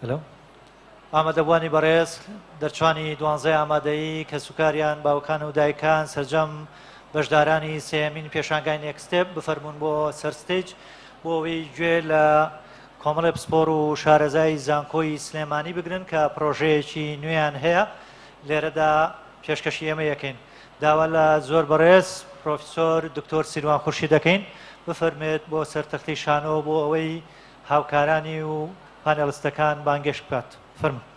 هەلو ئامادەبوانی بەڕێز دەرچوانی دوانزەی ئامادەیی کە سوکاریان باوکان و دایکان سەرجەم بەشدارانی سێمین پێشانگای نێکستێپ بفەرمونون بۆ سەرستیج بۆ ئەوەی گوێ لە کۆمەڵێ پسپۆر و شارەزای زانکۆی سلێمانی بگرن کە پرۆژەیەکی نوێیان هەیە لێرەدا پێشکەشی ئێمە یەکەین. داوا لە زۆر بەڕێز پرۆفیسۆر دکتۆر سیروان خورشید دەکەین بفەرمێت بۆ سەرتەختی شانۆ بۆ ئەوەی هاوکارانی و پانێڵستەکان بانگێش بکات. فەرموو.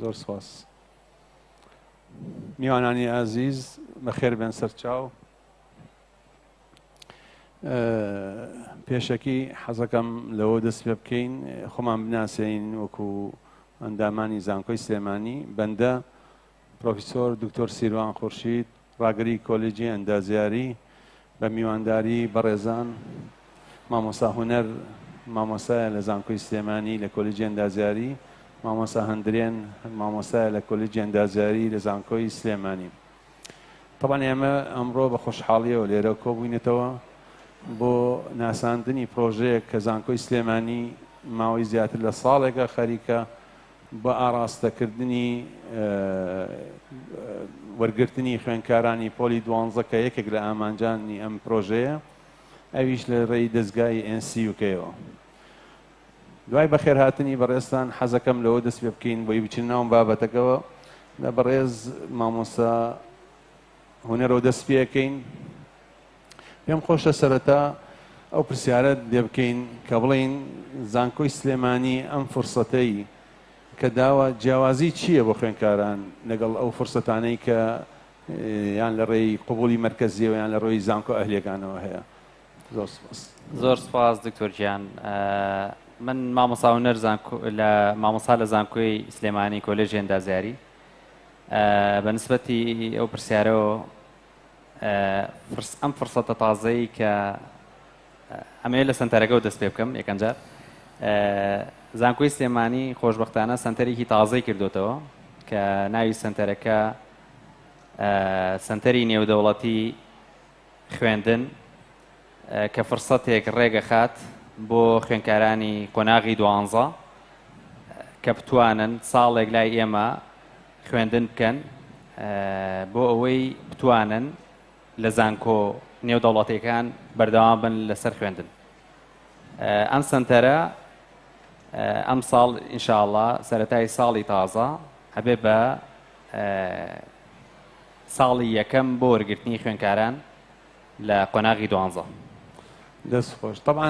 زۆر سپاس. میوانانی ئازیز بەخێر بێن سەرچاو. پێشەکی حەزەکەم لەوە دەست پێ بکەین خۆمان بناسێین وەکو ئەندامانی زانکۆی سلێمانی. بەندە پرۆفیسۆر دکتۆر سیروان خورشید ڕاگەری کۆلێجی ئەندازیاری بە میوانداری بەڕێزان مامۆستا هونەر مامۆستایە لە زانکۆی سلێمانی لە کۆلێجی ئەندازیاری، مامۆستا هەندرێن مامۆستایە لە کۆلێجی ئەندازیاری لە زانکۆی سلێمانی. طبعاً ئێمە ئەمڕۆ بە خۆشحاڵیەوە لێرە کۆبووینەتەوە بۆ ناساندنی پرۆژەیەک کە زانکۆی سلێمانی ماوەی زیاتر لە ساڵێکە خەریکە بە ئاراستەکردنی وەرگرتنی خوێندکارانی پۆلی 12 کە یەکێک لە ئامانجانی ئەم پرۆژەیە، ئەویش لە ڕێی دەستگای NCUK-ەوە. دوای بەخێر هاتنی بەڕێستان حەزەکەم لەوە دەست پێ بکەین بۆی بچین ناوم بابەتەکەەوە لە بەڕێز مامۆستا هونەرەوە دەست پێەکەین. پێم خۆشە سەرەتا ئەو پرسیارە لێ بکەین کە بڵین زانکۆی سلێمانی ئەم فرسەتەی کە داوە جیاوازی چییە بۆ خوێندکاران لەگەڵ ئەو فرسەتانەی کە یان لە ڕێی قبولی مەرکەزیەوە یان لە ڕۆی زانکۆ ئەهلیەکانەوە هەیە. زۆر سپاس. زۆر سپاس دکتۆر گیان. من مامۆستا هونەر لە مامۆستا لە زانکۆی سلێمانی کۆلێژی ئەندازیاری. بەنسبەتی ئەو پرسیارەوە ئەم فرسەتە تازەی کە ئەمەیە لە سەنتەرەکە و دەست پێ بکەم یەکەنجار. زانکۆی سلێمانی خۆشبەختانە سەنتەرێکی تازەی کردوتەوە کە ناوی سەنتەرەکە سەنتەری نێودەوڵەتی خوێندن کە فرسەتێک ڕێگەخات بۆ خوێندکارانی قۆناغی 12 کە بتوانن ساڵێک لای ئێمە خوێندن بکەن بۆ ئەوەی بتوانن لە زانکۆ نێودەوڵەتیەکان بەردەوام بن لەسەر خوێندن. ئەم سەنتەرە ئەم ساڵ ئینشاءڵڵا سەرەتای ساڵی تازە هەبێ بە ساڵی یەکەم بۆ وەرگرتنی خوێندکاران لە قۆناغی 12. دەست خۆش. طبعاً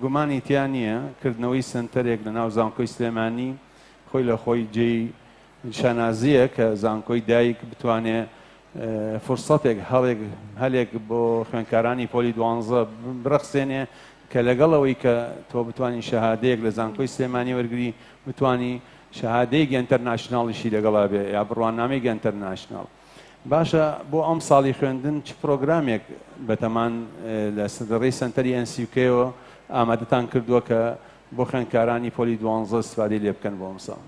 گومانی تیا نییە کردنەوەی سنتەرێک لە ناو زانکۆی سلێمانی خۆی لە خۆی جێی شانازیە کە زانکۆی دایک بتوانێت فرسەتێک هەلێک بۆ خوێندکارانی پۆلی 12 برەخسێنێ کە لەگەڵەوەی کە تۆ بتوانین شەهادەیەک لە زانکۆی سلێمانی وەرگری بتوانی شەهادەیەکی ئەنتەرناشناڵیشی لەگەڵا بێ یا بڕوانامەیەکی ئەنتەرناشناڵ. باشە بۆ ئەم ساڵی خوێندن چ پرۆگرامێک بەتەمان لە ڕێی سەنتەری NCUK-ەوە ئامادەتان کردووە کە بۆ خوێندکارانی پۆلی 12 استفادەی لێ بکەن بۆ ئەم ساڵ؟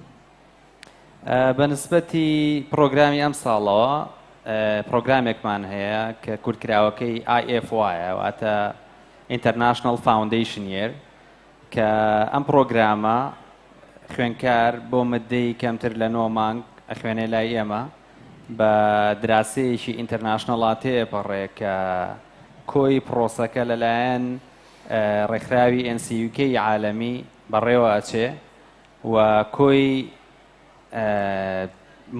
بەنسبەتی پرۆگرامی ئەم ساڵەوە پرۆگرامێکمان هەیە کە کورتکراوەکەی IFY واتە International Foundation Year کە ئەم پرۆگرامە خوێندکار بۆ مدەی کەمتر لە 9 مانگ ئەخوێنێ لای ئێمە بە دراسەیەکی ئینتەرناشنەڵا تێپەڕێ کە کۆی پرۆسەکە لەلایەن ڕێکخراوی NCUK عالەمی بەڕێوە ئەچێ و کۆی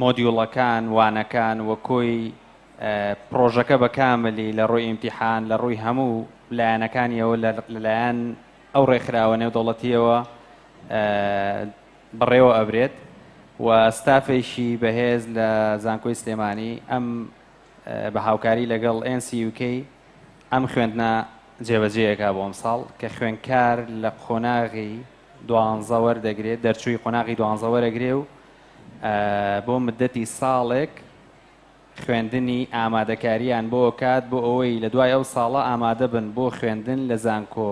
مۆدیوڵەکان وانەکان و کۆی پرۆژەکە بە کاملی لە ڕووی ئیمتیحان لە ڕووی هەموو لایەنەکانیەوە لەلایەن ئەو ڕێکخراوە نێودەوڵەتیەوە بەڕێوە ئەبرێت و ستافێکی بەهێز لە زانکۆی سلێمانی ئەم بە هاوکاری لەگەڵ NCUK ئەم خوێندنە جێبەجێیەکە بۆ ئەم ساڵ کە خوێندکار لە قۆناغی 12 وەردەگرێت دەرچووی قۆناغی 12 وەرەگرێ و بۆ مدەتی ساڵێک خوێندنی ئامادەکاریان بۆ کات بۆ ئەوەی لە دوای ئەو ساڵە ئامادە بن بۆ خوێندن لە زانکۆ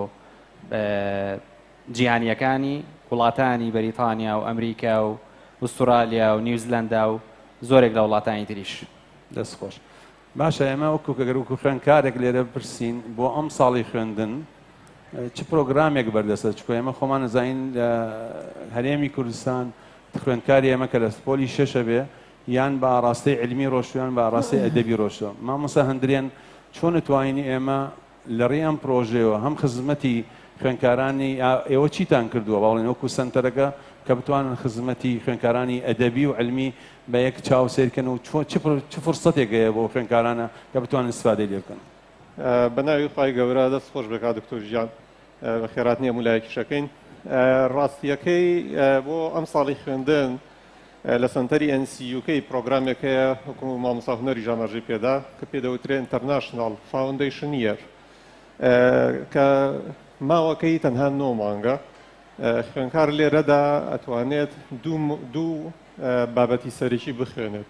جیهانیەکانی وڵاتانی بەریتانیا و ئەمریکا و ئوسترالیا و نیوزیلەندا و زۆرێک لە وڵاتانی تریش. دەستخۆش باشە ئێمە وەکو کەگەر وەکو خوێندکارێک لێرە بپرسین بۆ ئەم ساڵی خوێندن چ پرۆگرامێک بەردەستە چکۆ ئێمە خۆمان نەزانین لە هەرێمی کوردستان خوێندکاری ئێمە کە لە پۆلی شەشە بێ یان بە ئاڕاستەی علمی ڕۆشتویان بە ئاڕاستی ئەدەبی ڕۆشتەوە مامۆستا هەندرێن چۆن نتوانین ئێمە لە ڕێی ئەم پرۆژەوە هەم خزمەتی خوێندکارانی ئێوە چیتان کردووە باڵێن وەکو سنتەرەکە کە بتوانن خزمەتی خوێندکارانی ئەدەبی و علمی بە یەک چاوسێرکەن و چ فرسەتێک هەیە بۆ خوێندکارانە کە بتوانن استفادەی لێ بکەن. بە ناوی خی گەورە دەست خۆش بێکا دکتۆر ژیان بە خێرات نییە مولایەکیشەکەین ڕاستیەکەی بۆ ئەم ساڵی خوێندن لە سنتەری NCUK پرۆگرامێکەیە حکووم مامۆستا هونەری ژامەژەی پێدا کە پێدەوترێت International Foundation Year کە ماوەکەی تەنها 9 مانگە خوێندکار لێرەدا ئەتوانێت دوو بابەتی سەرێکی بخوێنێت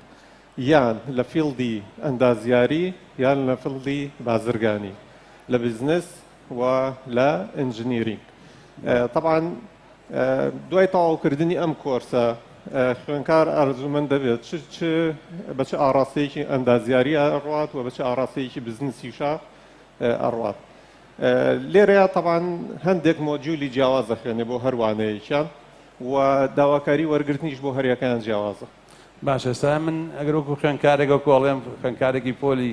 یان لە فیڵدی ئەندازیاری یان لە فیڵدی بازرگانی لە بیزنس و لە ئنجنیرینگ. طبعا دوای تەواوکردنی ئەم کۆرسە خوێندکار ئارزومەند دەبێت بە چه ئاڕاستەیەکی ئەندازیاری ئەڕوات و بە چه ئاڕاستەیەکی بزنسیشە ئەڕوات. لێرەیە طبعا هەندێک مۆجولی جیاوازە خوێنێ بۆ هەروانەیەکیان و داواکاری وەرگرتنیش بۆ هەریەکەیان جیاوازە. باشە سا من ئەگەر وەکو خوێندکارێکە کۆڵێم خوێندکارێکی پۆلی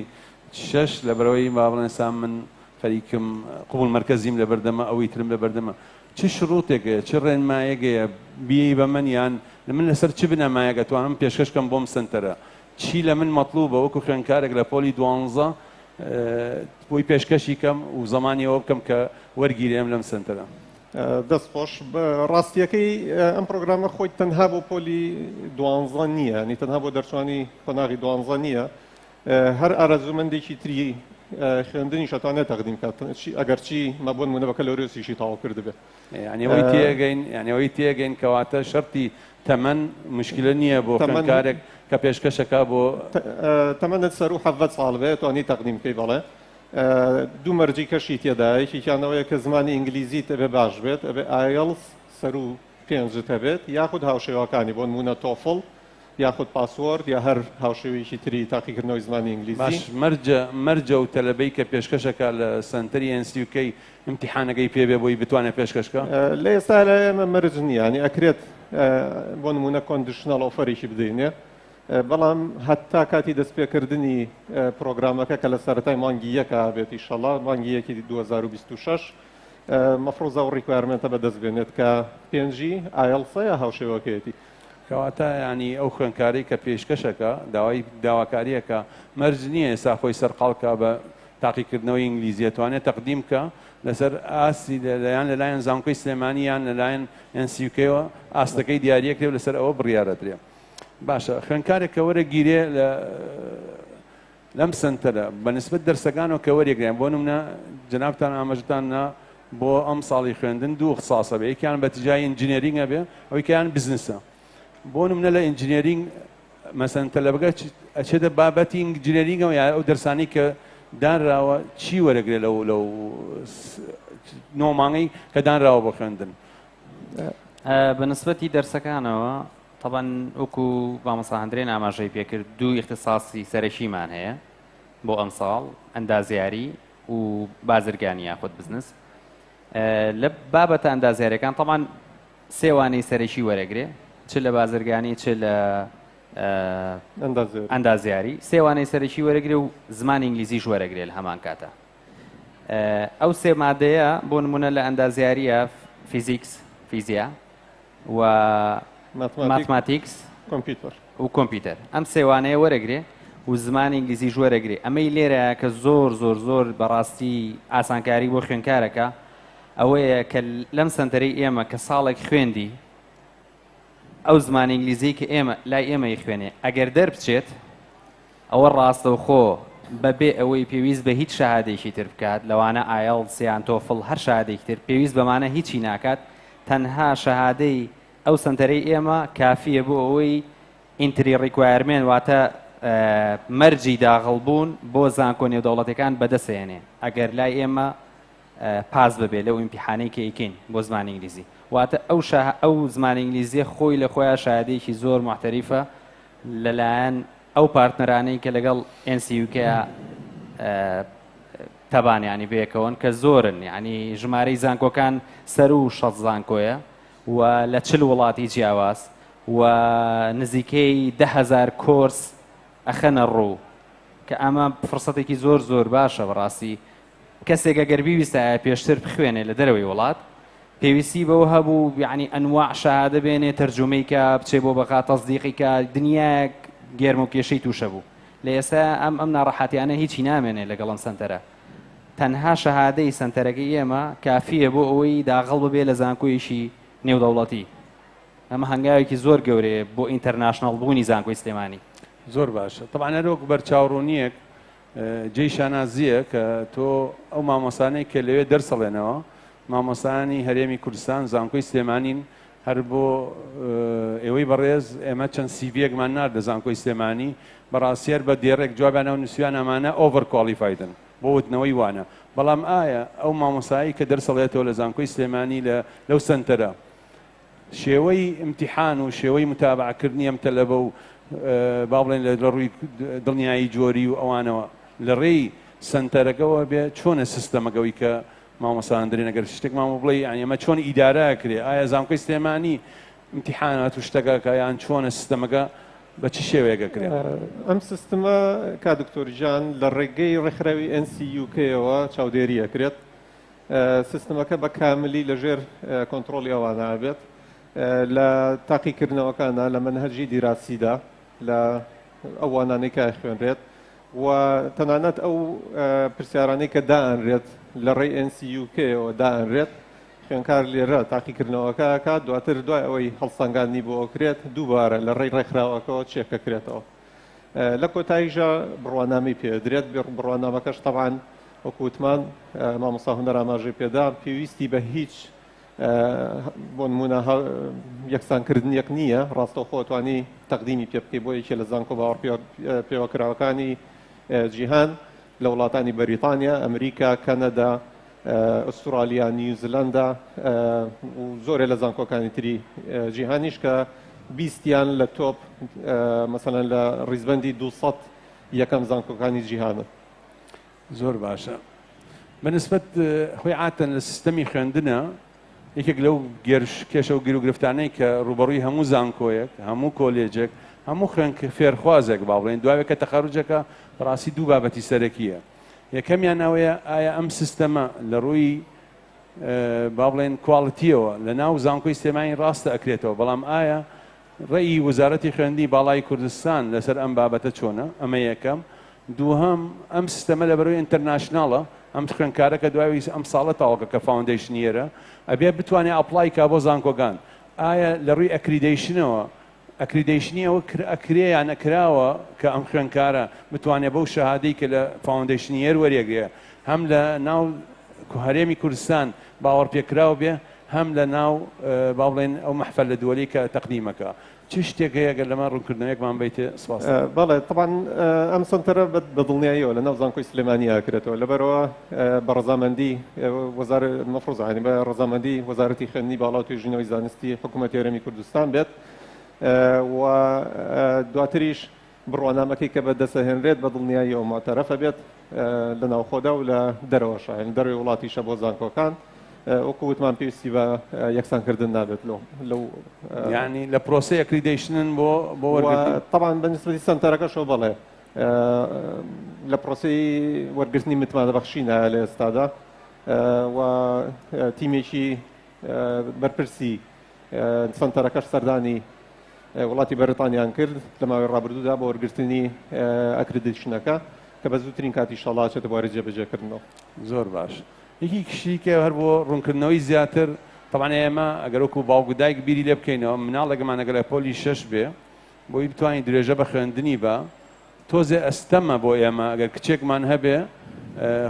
شەش لە بەرەوەی با بڵێن سا من خەریکم قوبوڵ مەرکەزیم لە بەردەمە ئەوەی ترم لە بەردەمە چ شروتێکەیە چ ڕێنمایەکەیە بیەی بە من یان من لەسەر چ بنەمایەکە توانم پێشکەشکەم بۆم سنتەرە چی لە من مەطلوبە وەکو خوێندکارێک لە پۆلی 12 بۆی پێشکەشی کەم و زمانی ئەوە بکەم کە وەرگیرێم لەم سنتەرە. دەست خۆش ڕاستیەکەی ئەم پرۆگرامە خۆی تەنها بۆ پۆلی 12 نییە نی تەنها بۆ دەرچوانی قۆناغی 12 نییە هەر ئارەزومەندێکی تری خوێندنی شەتوانێت تەقدیم کات ئەگەر چی مەبوون منە بە کەلۆریۆسیشی تەواو کرد بێت یانیەوەی تێگەین یانەوەی تێگەین کەواتە شەرتی تەمەن مشکلە نییە بۆ خوێندکارێک کە پێشکەشەکە بۆ تەمەنت سەر و 7 ساڵ بێت توانی تەقدیم بکەی بەڵێ دوو مەرجی کەشی تێدا یەکیانەوەیە کە زمانی ئینگلیزی تەبێ باش بێت ئەبێ IELTS سەر و 5 هەبێت یاخود هاوشێوەکانی بۆ نمونە تۆفڵ یاخود پاسوۆرد یا هەر هاوشێوەیەکی تری تاقیکردنەوەی زمانی ئینگلیزی. باش مەرجە و تەلەبەی کە پێشکەشەکە لە سنتەری NCUK امتحانەکەی پێبێ بۆی بتوانێت پێشکەشکە لە ئێستا لە ئێمە مەرج نییە ینی ئەکرێت بۆ نمونە کۆندیشنەڵ ئۆفەرێکی بدەینێ بەڵام هەتا کاتی دەستپێکردنی پرۆگرامەکە کە لە سەرەتای مانگی یەکە بێت ئینشەڵڵا مانگی یەکی 2026 مەفرۆزە و ڕیکوایرمنتە بەدەست بێنێت کە پێنجی IELTS یا هاوشێوەکەیەتی کەواتە ینی ئەو خوێندکاری کە پێشکەشەکە داوای داواکاریەکە مەرج نییە ئێستا خۆی سەرقاڵکە بە تاقیکردنەوەی ئینگلیزی توانێت تەقدیم کە لەسەر ئاسی لەلایەن لەلایەن زانکۆی سلێمانی یان لەلایەن NCUKەوە ئاستەکەی دیاریەکرێ لەسەر ئەوە بڕیارەدرێ. باشە خوێندکارێک کە وەرەگیرێ لەم سنتەرە بەنسبەت دەرسەکانەوە کە وەرێگریان بۆ نمونە جەنابتان ئاماژتاننا بۆ ئەم ساڵی خوێندن دوو اختصاسە بێ یەکیان بە تیجای ئینجینێرینگە بێ ئەوەیکیان بزنسە بۆ نمونە لە ئینجینێرینگ مەسەن تەلەبەکە ئەچێتە بابەتی ئینجینێرینگەوە یا ئەو دەرسانی کە دانراوە چی وەرەگرێ لەو 9 مانگەی کە دانراوە بۆ خوێندن. بەنسبەتی دەرسەکانەوە طبعا وەکو مامۆستا هەندرێن ئاماژەی پێکرد دوو اختصاسی سەرەکیمان هەیە بۆ ئەم ساڵ ئەندازیاری و بازرگانی یاخود بزنس لە بابەتە ئەندازیاریەکان طبعا سێوانەی سەرەکی وەرەگرێ چ لە بازرگانی چ لە ئەندازیاری سێوانەی سەرەکی وەرەگرێ و زمانی ئینگلیزیش وەرەگرێت لە هەمان کاتە. ئەو سێ مادەیە بۆ نمونە لە ئەندازیاریە فیزیکس فیزیا و ماتماتیکس و کۆمپیوتەر ئەم سێوانەیە وەرەگرێ و زمانی ئینگلیزیش وەرەگرێ. ئەمەی لێرە کە زۆر بەڕاستی ئاسانکاری بۆ خوێندکارەکە ئەوەیە کە لەم سنتەرەی ئێمە کە ساڵێک خوێندی ئەو زمانی ئینگلیزی کە ئێمە لای ئێمەی خوێنێ ئەگەر دەربچێت ئەوە ڕاستەوخۆ بەبێ ئەوەی پێویست بە هیچ شەهادەیەکی تر بکات لەوانە ئایەڵتس یان تۆفڵ هەر شەهادەیەکی تر پێویست بەمانە هیچی ناکات تەنها شەهادەی ئەو سنتەرەی ئێمە کافیە بۆ ئەوەی ئینتری ڕیکوایرمێن واتە مەرجی داغڵبوون بۆ زانکۆ نێودەوڵەتەکان بەدەسێنێ ئەگەر لای ئێمە پاس ببێ لەو ئیمتیحانەی کە ئیکەین بۆ زمانی ئینگلیزی واتە ئەو زمانی ئینگلیزیە خۆی لە خۆیان شایدەیەکی زۆر محتەریفە لەلایەن ئەو پارتنەرانەی کە لەگەڵ NCUK تەبانیانی بەیەکەوەن کە زۆرن یعنی ژمارەی زانکۆکان سەر و 600 زانکۆیە و لە 40 وڵاتی جیاواز و نزیکەی 10,000 کۆرس ئەخەنە ڕوو کە ئەمە فرسەتێکی زۆر باشە بەڕاستی کەسێک ئەگەر بیویستە پێشتر بخوێنێ لە دەرەوەی وڵات پێویستی بەوە هەبوو یعنی ئەنواع شەهادە بێنێ تەرجمەی کە بچێ بۆ بەقا تەزدیقی کە دنیایەک گێرم و کێشەی تووشە بوو لە ئێستا ئەم ناڕەحەتیانە هیچی نامێنێ لەگەڵم سنتەرە تەنها شەهادەی سنتەرەکەی ئێمە کافیە بۆ ئەوەی داغڵ ببێ لە زانکۆیشی نێودەوڵەتی ئەمە هەنگاوێکی زۆر گەورەیە بۆ ئینتەرناشناڵ بوونی زانکۆی سلێمانی زۆر باشە طبعا هەروەک بەرچاوڕوونیەک جێی شانازیە کە تۆ ئەو مامۆسانەی کە لەوێ دەرسەڵێنەوە مامۆسانی هەرێمی کوردستان زانکۆی سلێمانین هەر بۆ ئێوەی بەڕێز ئێمە چەند سیڤەکمان نارد لە زانکۆی سلێمانی بەڕاستیەر بە دێڕێک جوابیانەوە نووسیان ئەمانە ئۆڤەر کوالیفایدن بۆ وتنەوەی وانە بەڵام ئایا ئەو مامۆسایی کە دەرسەڵێتەوە لە زانکۆی سلێمانی لەو سنتەرە شێوەی ئیمتیحان و شێوەی متابعکردنی ئەم تەلەبە و با بڵێن لە ڕووی دڵنیایی جۆری و ئەوانەوە لە ڕێی سنتەرەکەەوە بێ چۆنە سیستەمەکەوەی کە مامۆسان دەرێن ئەگەر شتێکمان بڵێ ئەمە چۆن ئیدارەکرێ ئایا زانکۆی سلێمانی امتحانات و شتەکە یان چۆنە سیستەمەکە بە چی شێوەیەکە کرێ ئەم سیستەمە کا دکتۆریجان لە ڕێگەی ڕێکخراوی NCUK-ەوە چاودێریە کرێت سیستەمەکە بە کاملی لەژێر کۆنتترۆلی ئەوانە بێت لە تاقیکردنەوەکانە لە منهەجی دیراسیدا لە ئەوانانەی کە خوێنرێت و تەنانەت ئەو پرسیارانەی کە دائەنرێت لە ڕێی NCUK-ەوە دائەنرێت خوێنکار لێرە تاقیکردنەوەکە کات دواتر دوای ئەوەی هەڵسەنگاندنی بۆ کرێت دووبارە لە ڕێی ڕێکخراوەکەەوە چێکەکرێتەوە لە کۆتاییژە بڕوانامی پێدرێت بڕوانامەکەش تەبعاً وەکوتمان مامۆستا هونەر ئاماژەی پێدا پێویستی بە هیچ بۆ نمونە یەکسانکردنیەک نییە ڕاستەوخۆ توانی تەقدیمی پێ بکەی بۆ یەکێ لە زانکۆ باوەڕ پێوەکراوەکانی جیهان لە وڵاتانی بەریتانیا ئەمریکا کەنەدا ئوسترالیا نیوزیلاندا و زۆرێ لە زانکۆکانی تری جیهانیش کە بیستیان لە تۆپ مەسەلەن لە ڕیزبەندی 200 یەکەم زانکۆکانی جیهانە زۆر باشە بەنسبەت خۆی عاتەن لە سیستەمی خوێندنە یەکێک لەو کێشە و گیر و گرفتانەی کە ڕوبەڕووی هەموو زانکۆیەک هەموو کۆلێجێک هەموو خوێن فێرخوازێک با بڵێن دوایەکە تەخەڕوجەکە ڕاستی دوو بابەتی سەرەکیە یەکەمیان ئەوەیە ئایا ئەم سیستەمە لە ڕووی با بڵێن کواڵیتیەوە لە ناو زانکۆی سلێمانی ڕاستە ئەکرێتەوە بەڵام ئایا ڕێی وەزارەتی خوێندنی باڵای کوردستان لەسەر ئەم بابەتە چۆنە ئەمە یەکەم دووهەم ئەم سیستەمە لە بەرەوەی ئینتەرناشناڵە ئەم خوێنکارەکە دوای ئەم ساڵە تاوەکە کە فاوندیشنیەرە ئەبێ بتوانێت ئەپلای کا بۆ زانکۆکان ئایا لە ڕووی ئەکریدیشنەوە ئەکریدیشنیەوە ئەکرێ یان نەکراوە کە ئەم خوێنکارە بتوانێت بەو شەهادەی کە لە فاوندیشنیەر وەرێگرێ هەم لە ناو هەرێمی کوردستان باوەڕ پێکراوە بێ هەم لە ناو با بڵێن ئەو مەحفەل لە دووەلی کە تەقدیمەکە چ شتێک هەیە گەر لەمە ڕوونکردنەوەیەکمان بیتێ سپاس بەڵێ طبعاً ئەم سنتەرە بە دڵنیاییەوە لە ناو زانکۆی سلێمانی ئاکرێتەوە لەبەرەوە بە ڕەزامەندی مەفروض بە ڕەزامەندی وەزارەتی خوێندنی باڵا و توێژینەوەی زانستی حکوومەتی هەرێمی کوردستان بێت و دواتریش بڕوانامەکەی کە بەدەستهێنرێت بە دڵنیاییەوە ماتەرەفە بێت لە ناوخۆدا و لە دەرەوەشە دەروی وڵاتیشە بۆ زانکۆکان وەکو وتمان پێویستی بە یەکسانکردن نابێت لەو يعني لبروسي اكريديشن بو طبعا بالنسبة لسنتەرەکەشەوە بەڵێ لە پرۆسی وەرگرتنی متمانەبەخشینە لە ئێستادا و تیمێکی بەرپرسی سنتەرەکەش سەردانی وڵاتی بەریتانیان کرد لە ماوەی ڕابردوودا بۆ وەرگرتنی ئەکریدیشنەکە کە بە زووترین کاتی ئینشاڵڵا چێتە بواری جێبەجێکردنەوە. زۆر باش. یەکی کشیکە هەر بۆ ڕوونکردنەوەی زیاتر طبعا ئێمە ئەگەر وەکو باوکو دایک بیری لێ بکەینەوە مناڵێکمان ئەگەر لە پۆلی 6 بێ بۆی بتوانین درێژە بە خوێندنی بە تۆزێ ئەستەمە بۆ ئێمە ئەگەر کچێکمان هەبێ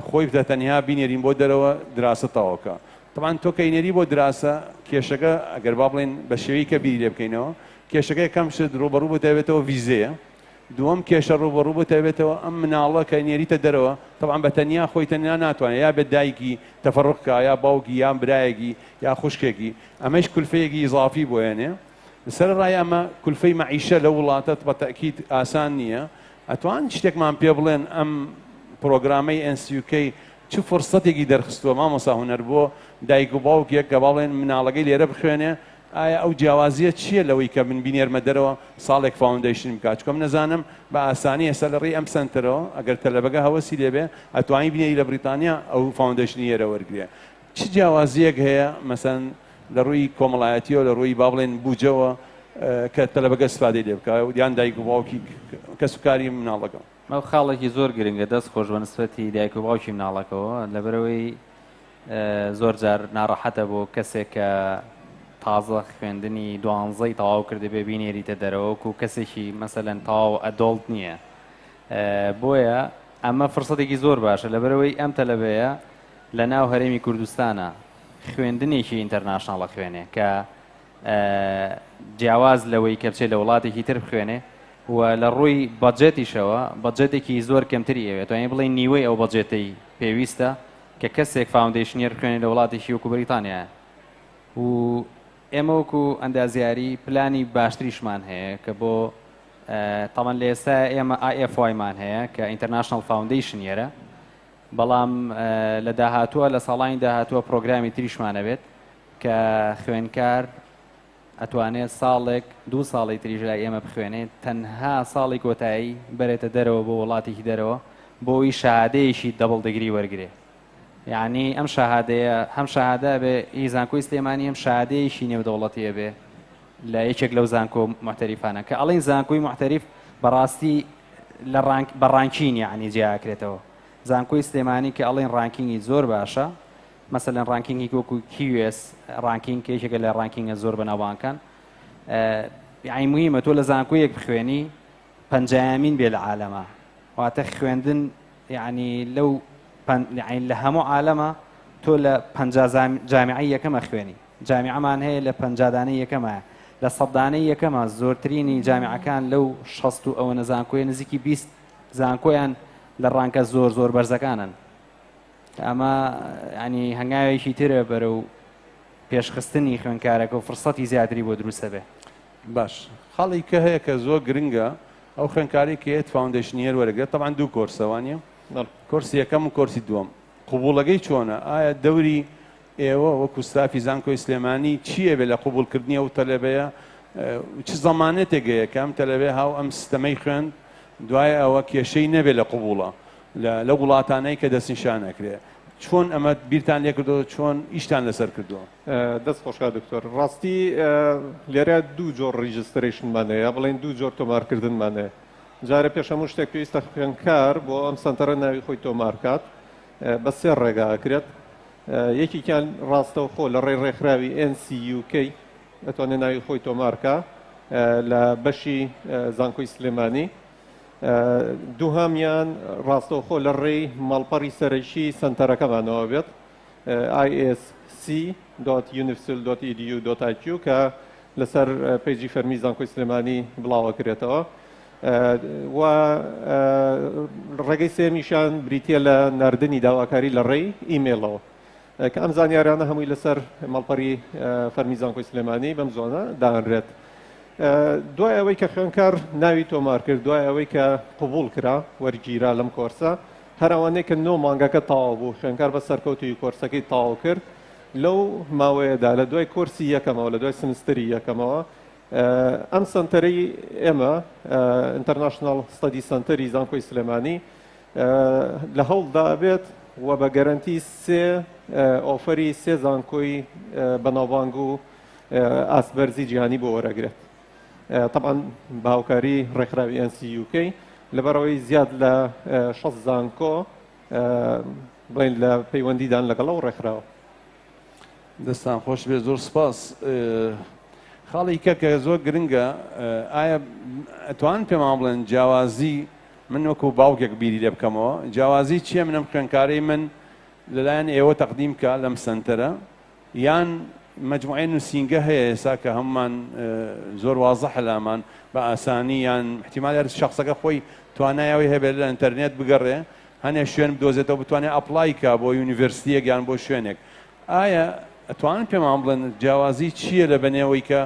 خۆی بدە تەنیا بینێرین بۆ دەرەوە دراسە تەواوکە. طبعا تۆ کەینێری بۆ دراسە کێشەکە ئەگەر با بڵێن بە شێوەیە کە بیری لێ بکەینەوە کێشەکە یەکەم شت ڕوبەڕوو بۆ دەبێتەوە ڤیزەیە. دووەم کێشە ڕوبەڕوو بۆ دەبێتەوە ئەم مناڵە کە نێریتە دەرەوە طبعا بە تەنیا خۆی تەنیا ناتوانێت یا بێت دایکی تەفەڕقکە یا باوکی یان برایەکی یا خوشکێکی ئەمەش کولفەیەکی ئیزافی بۆ هێنێ. لەسەر ڕای ئەمە کولفەی مەعیشە لە وڵاتت بە تەکید ئاسان نییە. ئەتوان شتێکمان پێ بڵێن ئەم پرۆگرامەی NCUK چ فرسەتێکی دەرخستووە مامۆستا هونەر بۆ دایک و باوکێک کە باڵێن مناڵەکەی لێرە بخوێنێ ئایا ئەو جیاوازیە چییە لەوەی کە من بینێرمە دەرەوە ساڵێک فاوندیشن بکات چکۆم نەزانم بە ئاسانی ئێستا لە ڕێی ئەم سنتەرەوە ئەگەر تەلەبەگە هەوەسی لێبێ ئەتوانی بینێری لە بریتانیا ئەو فاوندیشنی ئێرە وەرگێ چ جیاوازیەک هەیە مەسەن لە ڕووی کۆمەڵایەتیەوە لە ڕووی با بڵێن بوجەوە کە تەلەبەگە استفادەی لێ بکات یان دایک و باوکی کەسوکاری مناڵەکە ئەو خاڵێکی زۆر گرنگە دەست خۆش بە نسبەتی دایک و باوکی مناڵەکەەوە لەبەرەوەی زۆر جار ناڕەحەتە بۆ کەسێک کە تازە خوێندنی دوانزەی تەواو کردی بێ بینێریتە دەرەوە و کەسێکی مەسەلەن تاو ئەدۆڵت نییە بۆیە ئەمە فرسەتێکی زۆر باشە لەبەرەوەی ئەم تەلەبەیە لە ناو هەرێمی کوردستانە خوێندنێکی ئینتەرناشناڵە خوێنێ کە جیاواز لەوەی کە بچێت لە وڵاتێکی تر بخوێنێ و لە ڕووی بەجێتیشەوە بەجێتێکی زۆر کەمتری ئەوێت توانین بڵێن نیوەی ئەو بەجێتەی پێویستە کە کەسێک فاوندیشنیر بخوێنێ لە وڵاتێکی وەکو بەریتانیا و ئێمە وەکو ئەندازیاری پلانی باشتریشمان هەیە کە بۆ تاوان لە ئێستا ئێمە IFYمان هەیە کە ئینتەرناشنڵ فاوندیشنیەرە بەڵام لە داهاتووە لە ساڵانی داهاتووە پرۆگرامی تریشمانە بێت کە خوێنکار ئەتوانێت ساڵێک دوو ساڵی تریژ لای ئێمە بخوێنێت تەنها ساڵی کۆتایی بەرێتە دەرەوە بۆ وڵاتێکی دەرەوە بۆی شەهادەیەکی دەبڵ دەگری وەرگێ یعنی ئەم شەهادەیە هەم شەهادە بێ هی زانکۆی سلێمانی ئەم شەهادەیەکی نێودەوڵەتیە بێ لە یەکێک لەو زانکۆ محتەریفانە کە ئەڵێن زانکۆی محتەریف بەڕاستی بە ڕانکین یعنی جیاکرێتەوە زانکۆی سلێمانی کە ئەڵێن ڕانکینگی زۆر باشە مثلا ڕانکینگی وەکو QS ڕانکینگ کێشێکە لە ڕانکینگە زۆر بەناوبانکان یعنی موهیمە تۆ لە زانکۆیەک بخوێنی پەنجایامین بێ لە عالەمە واتە خوێندن یعنی لەو لە هەموو عالەمە تۆ لە 50 جامیعی یەکەمە خوێنی جامیعەمان هەیە لە 50دانەی یەکەمە لە 100دانەی یەکەمە زۆرترینی جامیعەکان لەو 60 و ئەوە زانکۆیە نزیکی 20 زانکۆیان لە ڕانکە زۆر بەرزەکانن ئەمە ینی هەنگاوێکی ترە بەرەو پێشخستنی خوێنکارەکە و فرسەتی زیاتری بۆ دروستە بێ باش خاڵی کە هەیە کە زۆر گرنگە ئەو خوێنکاری کێت فاوندیشنیەر وەرەگرێت طبعا دوو کۆرسەوانە کۆرسی یەکەم و کۆرسی دووەم قوبوڵەکەی چۆنە ئایا دەوری ئێوە وەکو ستافی زانکۆی سلێمانی چییە بێ لە قوبولکردنی ئەو تەلەبەیە چ زەمانەتێکەیە کە ئەم تەلەبێ هاو ئەم سیستەمەی خوێند دوای ئەوە کێشەی نەبێت لە قوبوڵە لە وڵاتانەی کە دەستنیشان نەکرێ چۆن ئەمە بیرتان لێ کردەوە چۆن ئیشتان لەسەر کردووە دەست خۆشکە دکتۆر ڕاستی لێرە دوو جۆر ڕیجستریشنمانەیە بڵێن دوو جۆر تۆمارکردنمانەیە جارە پێش هەموو شتێک پێویستە خوێنکار بۆ ئەم سنتەرە ناوی خۆی تۆمارکات بە سێ ڕێگاکرێت یەکیان ڕاستەوخۆ لە ڕێ ڕێکخراوی NCUK ئەتوانێت ناوی خۆی تۆمارکە لە بەشی زانکۆی سلێمانی دووهامیان ڕاستەوخۆ لە ڕێی ماڵپەڕی سەرەکی سنتەرەکەمانەوە بێت isc.universal.edu.iq کە لەسەر پێیجی فەرمی زانکۆی سلێمانی بڵاوەکرێتەوە و ڕێگەی سێمیشان بریتە لە ناردنی داواکاری لە ڕێی ئیمێلەوە کە ئەم زانیاریانە هەمووی لەسەر ماڵپەڕی فەرمی زانکۆی سلێمانی بەم زۆنە داهەنرێت دوای ئەوەی کە خوێنکار ناوی تۆمار کرد دوای ئەوەی کە قوبوڵ کرا وەرگیرا لەم کۆرسە هەر ئەوانەیە کە 9 مانگەکە تەواو بوو خوێنکار بە سەرکەوتوی کۆرسەکەی تەواو کرد لەو ماوەیەدا لە دوای کۆرسی یەکەمەوە لە دوای سمستری یەکەمەوە ئەم سنتەرەی ئێمە ئینتەرناشنال ستەدی سنتەری زانکۆی سلێمانی لە هەوڵدا بێت و بە گەرانتی سێ ئۆفەری سێ زانکۆی بەناوبانگ و ئاسبەرزی جیهانی بۆ وەرەگرێت. طبعا باوکاری ڕێکخراوی NCUK لەبەرەوەی زیاد لە 6 زانکۆ بڵین لە پەیوەندیدان لەگەڵەوە ڕێکخراوە. دەستان خۆش بێ، زۆر سپاس. خاڵی کە کە زۆر گرنگە، ئایا ئەتوان پێمان بڵێن جیاوازی من وەکو باوکێک بیری لێ بکەمەوە، جیاوازی چییە منم خوێندکارەی من لەلایەن ئێوە تەقدیم کە لەم سنتەرە، یان مجموعەی نووسینگە هەیە ئێستا کە هەممان زۆر وازەح لامان بە ئاسانی، یان احتیمال هەر شخصەکە خۆی توانایەوەی هەبێت لە ئینتەرنێت بگەڕێ هەنێ شوێن بدۆزێتەوە بتوانێت ئەپڵای کە بۆ یونیڤرسیتیەک یان بۆ شوێنێک. ئایا ئەتوانن پێمان بڵێن جیاوازی چییە لە بەنێەوەی کە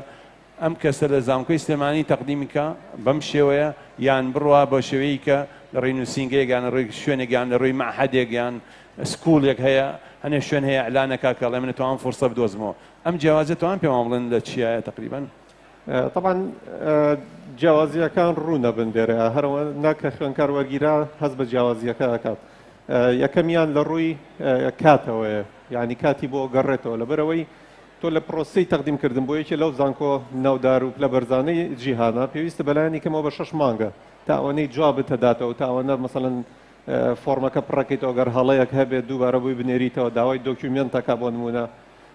ئەم کەسە لە زانکۆی سلێمانی تەقدیمی کە بەم شێوەیە، یان بڕوا بە شێوەیە کە لە ڕێی نووسینگەیەک یان لە ڕێی شوێنێک یان لە ڕێی مەعهەدێک یان سکوڵێک هەیە هەنێ شوێن هەیە ئەعلانەکە کەڵێ من توان فورسە بدۆزمەوە، ئەم جیاوازە توان پێمان بڵێن لە چیایە تقریبا؟ طبعا جیاوازیەکان ڕوونە بندێرە هەرەوە ناکە خوێنکار وەرگیرا هەست بە جیاوازیەکە دەکات. یەکەمیان لە ڕووی کاتەوەیە، یعنی کاتی بۆ گەڕێتەوە لەبەرەوەی تۆ لە پرۆسی تەقدیمکردن بۆ یەکی لەو زانکۆ ناودار و لە بەرزانەی جیهانە پێویستە بەلایانی کەمەوە بە 6 مانگە تا ئەوەنەی جوابت هەداتەوە، تا ئەوەنە مەسەڵەن فۆرمەکە پڕەکەیتەوە گەر هەڵەیەک هەبێت دووبارە بووی بنێریتەوە، داوای دۆکیومنتەکە بۆ نمونە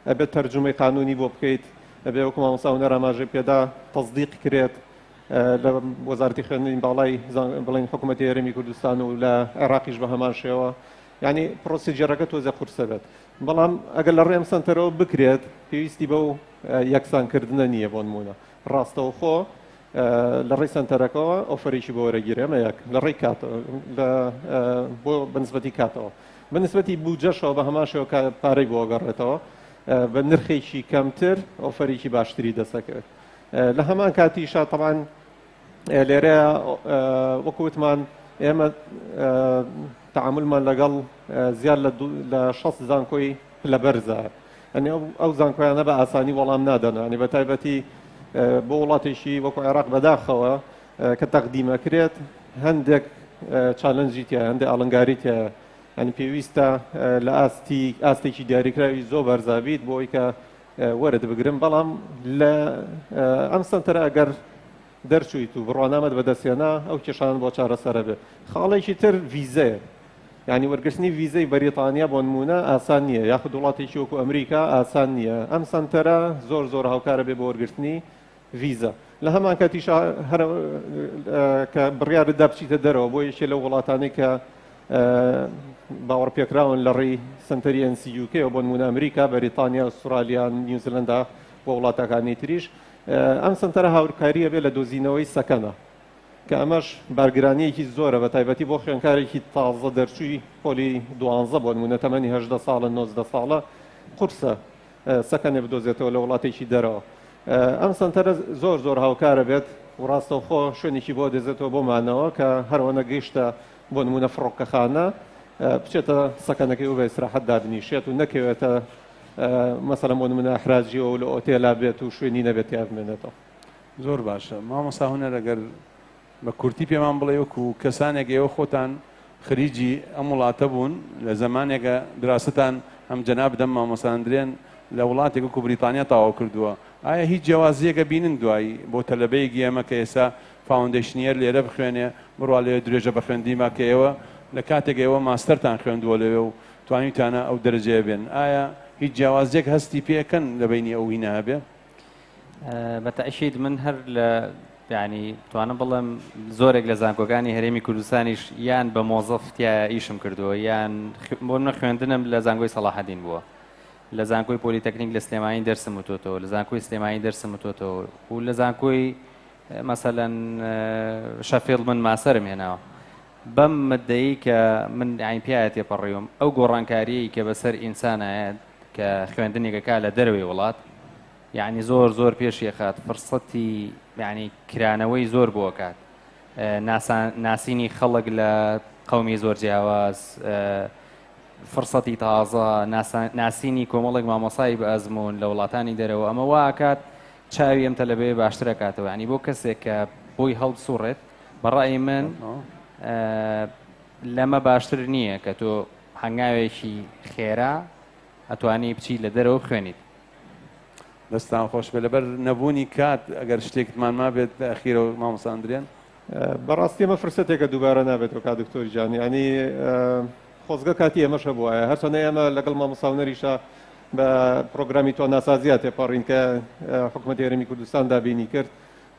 ئەبێت تەرجمەی قانونی بۆ بکەیت، ئەبێ وەکو مامۆستا هونەر ئاماژەی پێدا تەصدیق کرێت لە وەزارەتی خوێندنی باڵای بڵین حکوومەتی هەرێمی کوردستان و لە عێراقیش بە هەمان شێوە، ینی پرۆسیجەرەکە تۆزە قورسە بێت. بەڵام ئەگەر لە ڕێم سنتەرەوە بکرێت پێویستی بەو یەکسانکردنە نییە بۆ نمونە. ڕاستەوخۆ لە ڕێی سنتەرەکەەوە ئۆفەرێکی بۆ وەرەگیرێ ئەمە یەک لە ڕێی کاتەوە بۆ بەنسبەتی کاتەوە، بەنسبەتی بوجەشەوە بە هەمان شێوە پارەی بۆ گەڕێتەوە بە نرخێکی کەمتر ئۆفەرێکی باشتری دەسەکرد. لە هەمان کاتیشە تەمان لێرەیە وەکوتمان ئێمە تعاملمان لەگەڵ زیاد لە 6 زانکۆی لە بەرزە، ئەنی ئەو زانکۆیانە بە ئاسانی وەڵام نادەن، ینی بە تایبەتی بۆ وڵاتێکی وەکو عێراق بەداخەوە کە تەقدیمەکرێت هەندێک چالنجی تایە، هەندێک ئاڵنگاری تایە، ئەنی پێویستە لە ئاستێکی دیاریکراوی زۆر بەرزابیت بۆ ئەوەی کە وەرت بگرن. بەڵام لە ئەم سنتەرە ئەگەر دەرچوویت و بڕوانامەت بەدەستێنا ئەو کێشانە بۆ چارەسەرە بێت. خاڵێکی تر ڤیزەیە، ینی وەرگرتنی ڤیزەی بەریتانیا بۆ نمونە ئاسان نییە، یاخود وڵاتێکی وەکو ئەمریکا ئاسان نییە. ئەم سنتەرە زۆر هاوکارە بێ بۆ وەرگرتنی ڤیزە. لە هەمان کاتیش کە بڕیاردا بچیتە دەرەوە بۆ یەکێ لەو وڵاتانەی کە باوەڕ پێکراون لە ڕێی سنتەری NCUK بۆ نمونە ئەمریکا، بەریتانیا، ئوسترالیا، نیوزیلەندا بۆ وڵاتەکانی تریش، ئەم سنتەرە هاوکاریە بێ لە دۆزینەوەی سەکەنە کە ئەمەش بارگرانیەکی زۆرە بە تایبەتی بۆ خوێنکارێکی تازە دەرچووی پۆلی 12 بۆ نمونە تەمەنی 18 ساڵە 19 ساڵە قورسە سەکەنێ بدۆزێتەوە لە وڵاتێکی دەرەوە. ئەم سنتەرە زۆر هاوکارە بێت و ڕاستەوخۆ شوێنێکی بۆ دەزێتەوە بۆمانەوە کە هەروەنە گەیشتە بۆ نمونە فڕۆکەخانە بچێتە سەکەنەکەی و بە ئیستراحەت دابنیشێت و نەکەوێتە مەسەڵەن بۆ نمونە ئەحراجیەوە لە ئۆتێلا بێت و شوێنی نەبێت یا بمێنێتەوە. زۆر باشە. مامۆستا هونەر ئەگەر بە کورتی پێمان بڵێ وەکو کەسانێک ئێوە خۆتان خەریجی ئەم وڵاتە بوون لە زمانێکە دراستان ئەم جەناب دەم مامۆستاندرێن لە وڵاتێک وەکو بریتانیا تاوا کردووە، ئایا هیچ جیاوازیەکە بینن دوایی بۆ تەلەبەیەکی ئێمە کە ئێستا فاوندیشنیەر لێرە بخوێنێ بڕوا لێ درێژە بە خوێندیما کە ئێوە لە کاتێک ئێوە ماستەرتان خوێندووە لەوێ و توانیتانە ئەو دەرەجەیە بێن، ئایا هیچ جیاوازیەک هەستی پێکەن لە بینی ئەو هینە هەبێ؟ بەتەئکید من هەر لە یعنی توانم بڵێم زۆرێک لە زانکۆکانی هەرێمی کوردستانیش یان بە مۆزەفتیا ئیشم کردووە یان بۆ منە خوێندنم لە زانکۆی سەلاحەدین بووە، لە زانکۆی پۆلیتەکنیک لە سلێمانی دەرسم وتۆتەوە، لە زانکۆی سلێمانی دەرسم وتۆتەوە و لە زانکۆی مەسەلەن شەفیڵ من ماسەرم هێناوە. بەم مدەیی کە من عین پیاە تێپەڕیوم ئەو گۆڕانکاریی کە بەسەر ئینسانایەت کە خوێندنێکەکە لە دەروێ وڵات یعنی زۆر پێشی خات فرسەتی یعنی کرانەوەی زۆر بۆ کات، ناسینی خەڵک لە قەومی زۆر جیاواز، فرسەتی تازە ناسینی کۆمەڵێک مامۆسایی بە ئەزمون لە وڵاتانی دەرەوە ئەمە واکات چاوی ئەم تەلەبێ باشترە کاتەوە ینی بۆ کەسێک کە بۆی هەڵسوڕێت بەڕای من لەمە باشتر نییە کە تۆ هەنگاوێکی خێرا ئەتوانی بچی لە دەرەوە بخوێنیت. دەستان خۆش بێ لەبەر نەبوونی کات ئەگەر شتێکتمان ما بێت ئەخیرەوە مامۆستا ئەندرێن بەڕاستی ئەمە فرسەتێکە دووبارە نابێتەوە کا دکتۆری جان ینی خۆزگە کاتی ئێمەشە بووە هەرچەندە ئێمە لەگەڵ مامۆستاونەریشە بە پرۆگرامی تۆناسازیە تێپەڕین کە حکوومەتی هەرێمی کوردستان دابینی کرد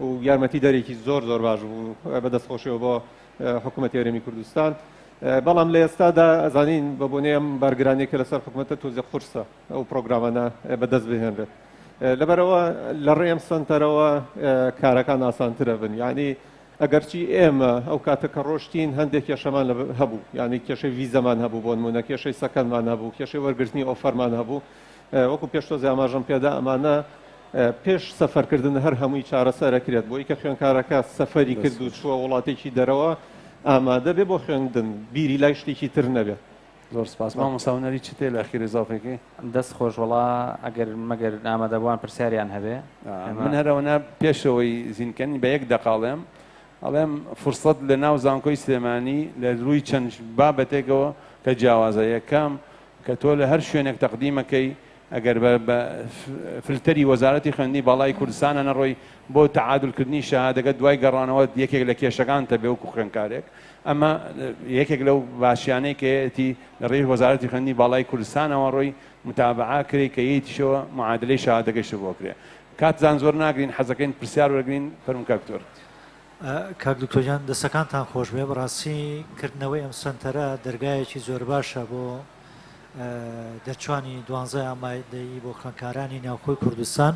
و یارمەتی دەرێکی زۆر زۆر باش بوو بەدەستخۆشیەوە بۆ حکوومەتی هەرێمی کوردستان بەڵام لە ئێستادا ئەزانین بە بۆنەیە بارگرانێکە لەسەر حکوومەتە تۆزێ قورسە ئەو پرۆگرامانە بەدەست بهێنرێت لەبەرەوە لە ڕێم سنتەرەوە کارەکان ئاسانترە بن یعنی ئەگەرچی ئێمە ئەو کاتە کە ڕۆشتین هەندێک کێشەمان هەبوو یعنی کێشەی ویزەمان هەبوو بۆ نمونە کێشەی سەکەنمان هەبوو کێشەی وەرگرتنی ئۆفەرمان هەبوو وەکو پێشتۆزی ئاماژەم پێدا ئەمانە پێش سەفەرکردن هەر هەمووی چارەسەرەکرێت بۆ ئیکە خوێنکارەکە سەفەری کرد و چووە وڵاتێکی دەرەوە ئامادە بێ بۆ خوێندن بیری لای شتێکی تر نەبێت. زۆر سپاس مامۆستاونەری چ تێ لە ئەخیری ئیزافێکی دەست خۆشوەڵا ئەگەر مەگەر ئامادەبووان پرسیاریان هەبێ من هەرەوەنا پێشەوەی زیینکەنی بە یەک دەقاڵێم ئەڵێم فرسەت لە ناو زانکۆی سلێمانی لە ڕووی چەند بابەتێکەوە کە جیاوازە یەکەم کە تۆ لە هەر شوێنێک تەقدیمەکەی ئەگەر بە فلتەری وەزارەتی خوێندنی باڵای کوردستانە نەڕۆی بۆ تەعادولکردنی شەهادەگە دوای گەڕانەوە یەکێک لە کێشەکانتە بێ وەکو خوێندکارێک ئەمە یەکێک لەو باشیانەی کە هەیەی لە ڕێی وەزارەتی خوێندنی باڵای کوردستانەوە ڕۆی متابعا کرێ کە یەتیشەوە معادلەی شەهادەگەیشت بۆ کرێ کاتزان زۆر ناگرین حەزەکەین پرسیار وەرگرین فەرموو کاکتۆر. کاک دکتۆریان دەستەکانتان خۆش بێ بەڕاستی کردنەوەی ئەم سنتەرە دەرگایەکی زۆر باشە بۆ دەرچوانی 12 ئامادەیی بۆ خوێندکارانی ناوخۆی کوردستان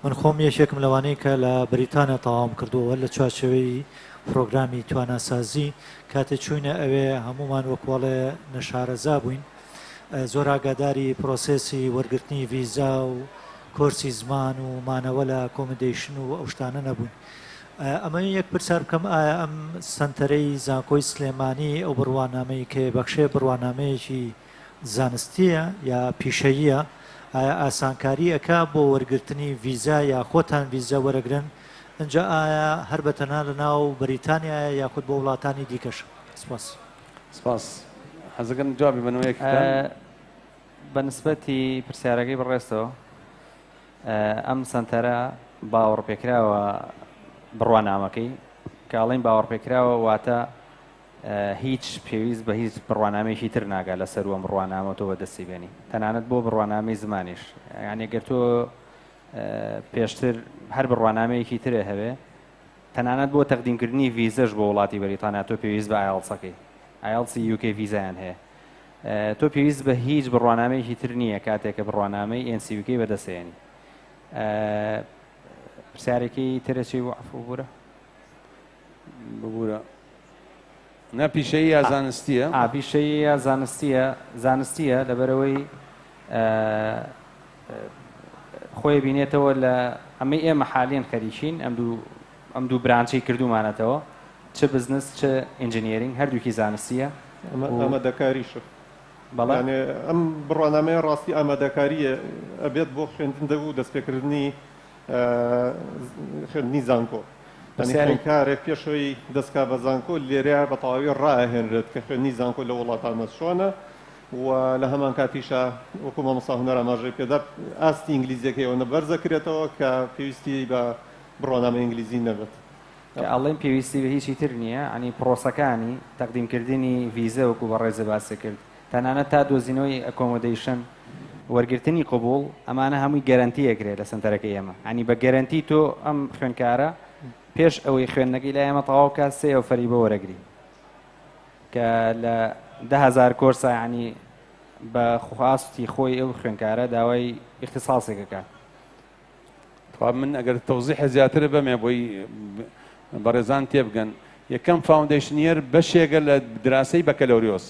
من خۆم یەکێکم لەوانەیە کە لە بریتانیا تەواوم کردووە لە چوارچێوەی پرۆگرامی تواناسازی کاتێ چوینە ئەوێ هەمومان وەکوڵێ نەشارەزا بووین زۆر ئاگاداری پرۆسێسی وەرگرتنی ڤیزا و کۆرسی زمان و مانەوە لە کۆمدیشن و ئەو شتانە نەبووین. ئەمە یەک پرسیار بکەم ئایا ئەم سنتەرەی زانکۆی سلێمانی ئەو بڕوانامەی کە بەخشێ بڕوانامەیەکی زانستیە یا پیشەییە ئایا ئاسانکاری ئەکا بۆ وەرگرتنی ڤیزا یا خۆتان ڤیزا وەرەگرن اینجا ئایا هەر بەتەنها لە ناو بەریتانیا یاخود بۆ وڵاتانی دیکەش؟ سپاس. سپاس حەزەکەم جوابی بنەوەیەک بە نسبەتی پرسیارەکەی بڕێستەوە ئەم سنتەرە باوەڕپێکراوە بڕوانامەکەی کاڵین باوەڕپێکراوە واتە هیچ پێویست بە هیچ بڕوانامێکی تر ناگات لەسەر وەم بڕوانامە تۆ بەدەستی بێنی تەنانەت بۆ بڕوانامەی زمانیش یعنی گەر تۆ پێشتر هەر بڕوانامەیەکی ترێ هەبێ تەنانەت بۆ تەقدیمکردنی ڤیزەش بۆ وڵاتی بەریتانیا تۆ پێویست بە ئایڵسەکەی ئایڵسی یوکێ ڤیزایان هەیە تۆ پێویست بە هیچ بڕوانامەیەکی تر نییە کاتێککە بڕوانامەی NCUK بەدەستێنی. پرسیارێکی ترەچی بوورە ببوورە نە پیشەیی یا زانستیە پیشەیی یا زانستیە لەبەرەوەی خۆی بینێتەوە لە ئەمەی ئێمە حالیان خەریکین ئەم دوو برانچەی کردومانەتەوە چه بزنس چه ئینجینێرینگ هەردووکی زانستیە ئامادەکاریشە بەڵام ئەم بڕوانامەیە ڕاستی ئامادەکاریە ئەبێت بۆ خوێندن و دەستپێکردنی خوێندنی زانکۆ کارێک پێشەوەی دەستکا بە زانکۆ لێرە بە تەواوی ڕاهێنرێت کە خوێندنی زانکۆ لە وڵاتانە چۆنە و لە هەمان کاتیشە وەکو مامۆستا هونەر ئاماژەی پێدا ئاستی ئینگلیزیەکەیەوە بەرزەکرێتەوە کە پێویستی بە بڕوانامە ئینگلیزی نەبێت. ئەڵێن پێویستی بە هیچی تر نییە ئەنی پرۆسەکانی تەقدیمکردنی ڤیزە وەکو بە ڕێزە باسی کرد تەنانەت تا دۆزینەوەی ئەکۆمۆدیشن وەرگرتنی قبول ئەمانە هەمووی گەرانتیەکرێت لە سنتەرەکەی ئێمە ئەنی بە گەرانتی تۆ ئەم خوێنکارە پێش ئەوەی خوێندنەکەی لە ئێمە تەواو کات سێ ئەوفەری بە وەرەگری کە لە 10,000 کۆرسە ینی بە خواستی خۆی ئەو خوێنکارە داوای اختصاسێکەکە. من ئەگەر تەوزیحە زیاتر بەمێ بۆی بەڕێزان تێبگەن یەکەم فاوندیشنیەر بەشێکە لە دراسەی بەکەلۆریۆس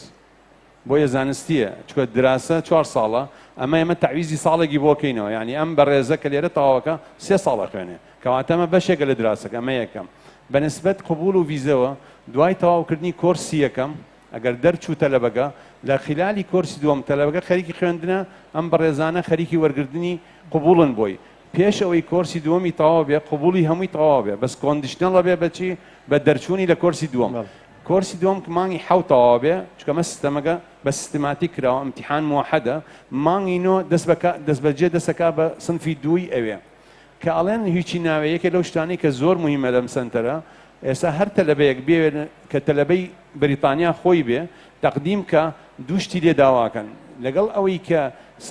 بۆیە زانستیە چکە دراسە 4 ساڵە ئەمە ئێمە تعویزی ساڵێکی بۆکەینەوە ینی ئەم بەڕێزە کە لێرە تەواوەکە 3 ساڵە خوێنێ کەواتەمە بەشێکە لە دراسەکە ئەمە یەکەم بەنسبەت قبول و ڤیزەوە دوای تەواوکردنی کۆرسی یەکەم ئەگەر دەرچوو تەلەبەکە لە خلالی کۆرسی دووەم تەلەبەکە خەریکی خوێندنە ئەم بەڕێزانە خەریکی وەرگردنی قبوڵن بۆی پێش ئەوەی کۆرسی دووەمی تەواو بێ قبوڵی هەمووی تەواو بێ بەس کۆندیشنەڵە بێ بەچی بە دەرچوونی لە کۆرسی دووەم کۆرسی دووەم مانگی حەوت تەواو بێ چکەمە سیستەمەکە بە سیستماتیک کراوە ئیمتیحان موحەدە مانگی نۆ دەست بەجێ دەسەکا بە سنفی دووی ئەوێ کە ئەڵێن هیچی ناوێ یەکێ لەو شتانەی کە زۆر مهمە لەم سنتەرە ئێستا هەر تەلەبەیەک بێ کە تەلەبەی بریتانیا خۆی بێ تەقدیم کە دووشتی لێ داواکەن لەگەڵ ئەوەی کە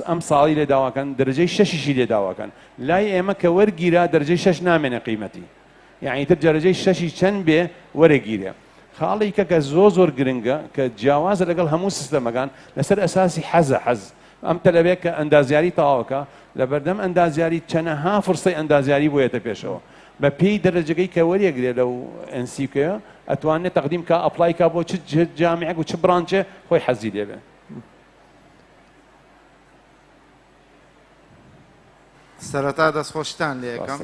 ئەم ساڵی لێ داواکەن دەرەجەی شەشیشی لێ داواکەن لای ئێمە کە وەرگیرا دەرەجەی شەش نامێنە قیمەتی یعنی تر دەرەجەی شەشی چەند بێ وەرەگیرێ خاڵی کە زۆر گرنگە کە جیاوازە لەگەڵ هەموو سیستەمەکان لەسەر ئەساسی حەز ئەم تەلەبێت کە ئەندازیاری تەواوەکە لە بەردەم ئەندازیاری چەنەها فرسەی ئەندازیاری بۆیەتە پێشەوە بە پێی دەرەجەکەی کە وەریەگرێت لەو ئەنسیکەیە ئەتوانێت تەقدیم کە ئەپلای کا بۆ چ جامعێک و چ برانچێ خۆی حەزی لێبێ سەرەتا دەستخۆشتان لێ یەکەم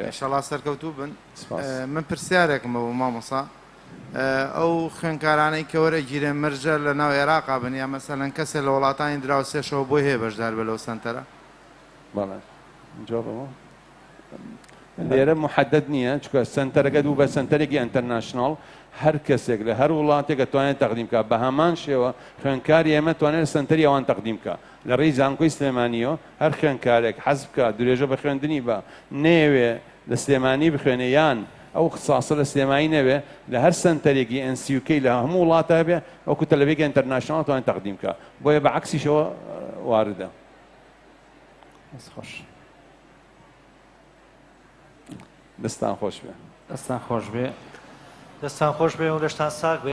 ئینشەڵا سەرکەوتوو بن من پرسیارێکمە بۆ مامۆسا ئەو خوێنکارانەی کە وەرەگیرێن مرجە لە ناو عێراقا بن یا مەسەلەن کەسێک لە وڵاتانی دراوسێشەوە بۆی هەیە بەشدار بە لەو سەنتەرە بەڵێ جوابەوە لێرە محەدد نییە چکە سنتەرەکە دوو بە سنتەرێکی ئەنتەرناشناڵ هەر کەسێک لە هەر وڵاتێک دەتوانێت تەقدیم کە بە هەمان شێوە خوێنکاری ئێمە توانێت لە سنتەری ئەوان تەقدیم کە لە ڕێی زانکۆی سلێمانیەوە هەر خوێنکارێک حەز بکە درێژە بە خوێندنی بە نێوێ لە سلێمانی بخوێنێ یان ئەو اختصاصە لە سلێمانی نەوێ لە هەر سنتەرێکی NCUK لە هەموو وڵاتە بێ ئەوکو تەلەڤیزیۆنێکی ئینتەرناشناڵ توانێت تەقدیم کە بۆیە بە عەکسیشەوە واردە دەستان خۆش بێ دەستان خۆش بێ دەستان خۆش بێ و لەشتان ساک بێ